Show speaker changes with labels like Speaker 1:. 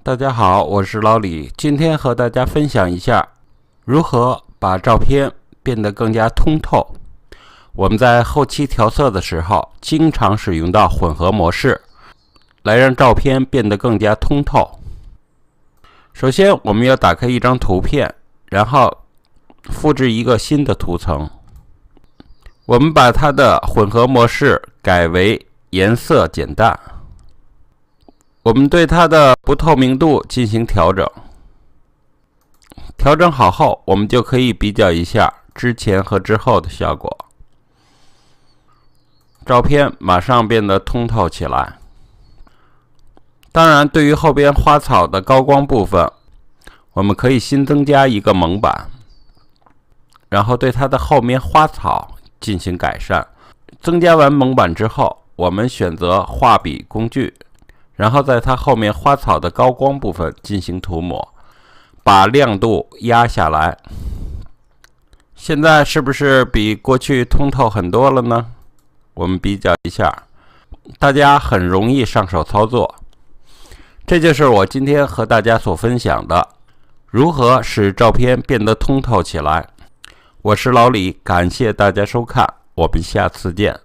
Speaker 1: 大家好，我是老李，今天和大家分享一下如何把照片变得更加通透。我们在后期调色的时候，经常使用到混合模式，来让照片变得更加通透。首先，我们要打开一张图片，然后复制一个新的图层。我们把它的混合模式改为颜色简淡。我们对它的不透明度进行调整。调整好后，我们就可以比较一下之前和之后的效果。照片马上变得通透起来。当然，对于后边花草的高光部分，我们可以新增加一个蒙版，然后对它的后面花草进行改善。增加完蒙版之后，我们选择画笔工具，然后在它后面花草的高光部分进行涂抹，把亮度压下来。现在是不是比过去通透很多了呢？我们比较一下，大家很容易上手操作。这就是我今天和大家所分享的，如何使照片变得通透起来。我是老李，感谢大家收看，我们下次见。